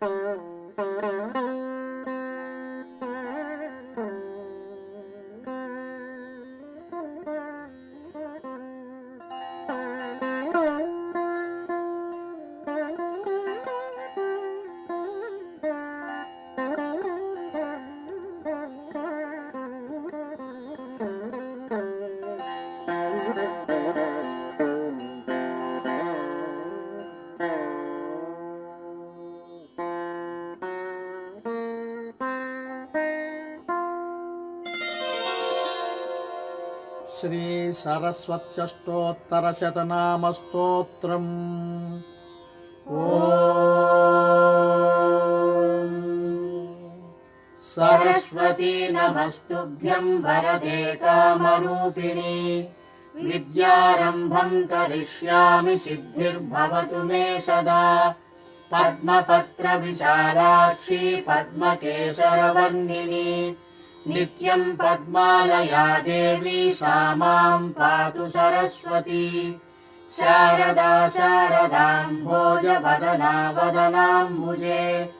श्री सरस्वत्यष्टोत्तरशतनामस्तोत्रम्। ॐ सरस्वती नमस्तुभ्यं वरदे कामरूपिणी, विद्यारम्भं करिष्यामि सिद्धिर्भवतु मे सदा। पद्मपत्रविशालाक्षी पद्मकेशरवर्णिनी, नित्यं पद्मालया देवी सा मां पातु सरस्वती। शारदा शारदाम्भोजवदना वदनाम्बुजे,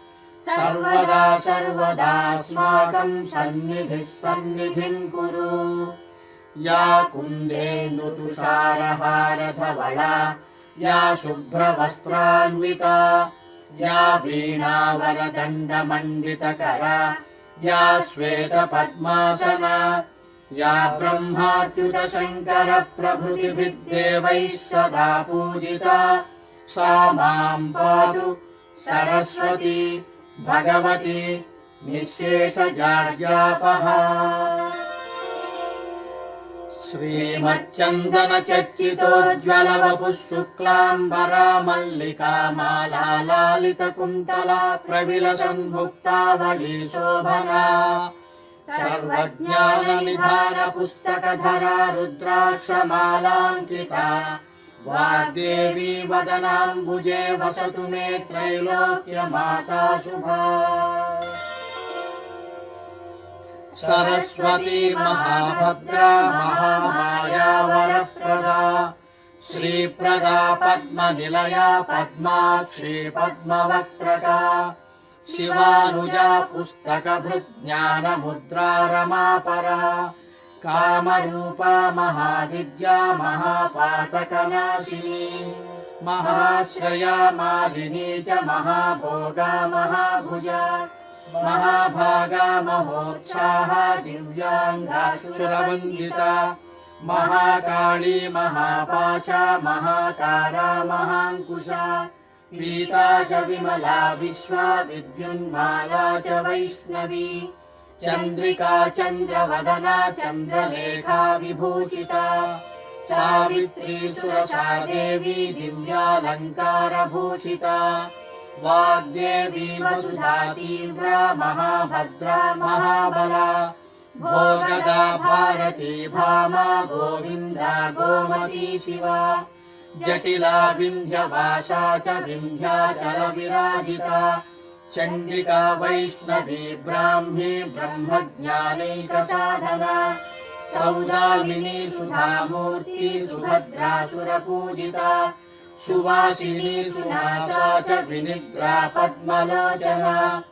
सर्वदा सर्वदास्माकं सन्निधिः सन्निधिं कुरु। या कुन्देन्दुतुषारहारधवला, या शुभ्रवस्त्रान्विता, या वीणावरदण्डमण्डितकरा, या श्वेतपद्मासना, या ब्रह्माच्युतशङ्करप्रभृतिभिर्देवैः सदा पूजिता, सा मां पातु सरस्वती भगवती निःशेषजाड्यापहा। श्रीमच्चन्दनचर्चितोज्ज्वलवपुः शुक्लाम्बरा मल्लिका माला लालितकुन्तला प्रविलसन्मुक्तावली शोभना। सर्वज्ञाननिधानपुस्तकधरा रुद्राक्षमालाङ्किता, वाग्देवी वदनाम्बुजे वसतु मे त्रैलोक्यमाता शुभा। सरस्वती महाभद्रा महामाया वरप्रदा, श्रीप्रदा पद्मनिलया पद्माक्षी पद्मवक्त्रका, शिवानुजा पुस्तकभृज्ञानमुद्रा रमापरा, कामरूपा महाविद्या महापातकनाशिनी, महाश्रया मालिनी च महाभोगा महाभुजा, महाभागा महोत्साहा दिव्यांगा सुरवन्दिता, महाकाली महापाशा महाकारा महाङ्कुशा, पीता च विमला विश्वा विद्युन्माला च वैष्णवी, चन्द्रिका चन्द्रवदना चन्द्रलेखा विभूषिता, सावित्री सुरसा देवी दिव्यालङ्कारभूषिता, वाग्देवी वसुधा तीव्रा महाभद्रा महाबला, भोगदा भारती भामा गोविन्दा गोमती शिवा, जटिला विन्ध्यवासा च विन्ध्याचलविराजिता, चण्डिका वैष्णवी ब्राह्मी ब्रह्मज्ञानैकसाधना, सौदामिनी सुधामूर्ति सुभद्रा सुरपूजिता, सुवासिनी सुनासा च विनिद्रा पद्मलोचना,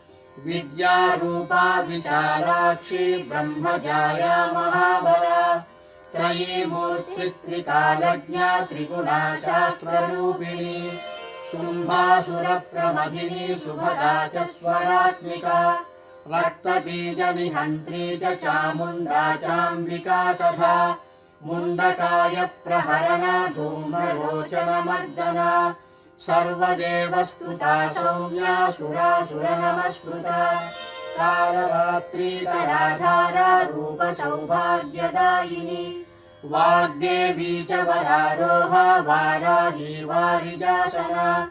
विद्यारूपा विशालाक्षी ब्रह्मजाया महाबला, त्रयी मूर्तित्रिकालज्ञा त्रिगुणा शास्त्ररूपिणी, शुम्भासुरप्रमथिनी सुभदा च स्वरात्मिका, रक्तबीजनिहन्त्री च चामुण्डा चाम्बिका तथा, मुण्डकाय प्रहरणा धूम्रलोचनमर्दना, सर्वदेवस्तुता सौम्या सुरासुरनमस्कृता, कालरात्री कलाधारा रूपसौभाग्यदायिनी, वाग्देवी च वरारोहा वाराही वारिजासना,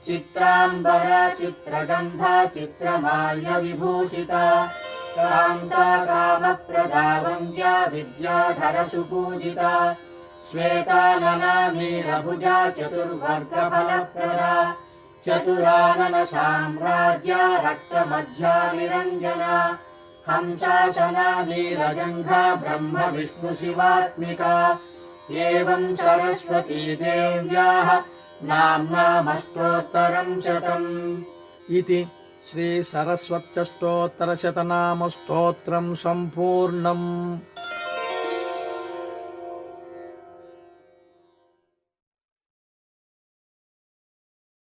चित्राम्बरा चित्रगन्धा चित्रमाल्यविभूषिता, कान्ता कामप्रदा वन्द्या विद्याधरसुपूजिता, श्वेतानना नीलभुजा चतुर्वर्गफलप्रदा, चतुरानन साम्राज्या रक्तमध्या निरञ्जना, हंसासना नीलजङ्घा ब्रह्म विष्णु शिवात्मिका, एवं सरस्वती देव्याः नाम्नामस्तोत्तरं शतम्। इति श्री सरस्वत्यष्टोत्तरशतनाम स्तोत्रं सम्पूर्णम्।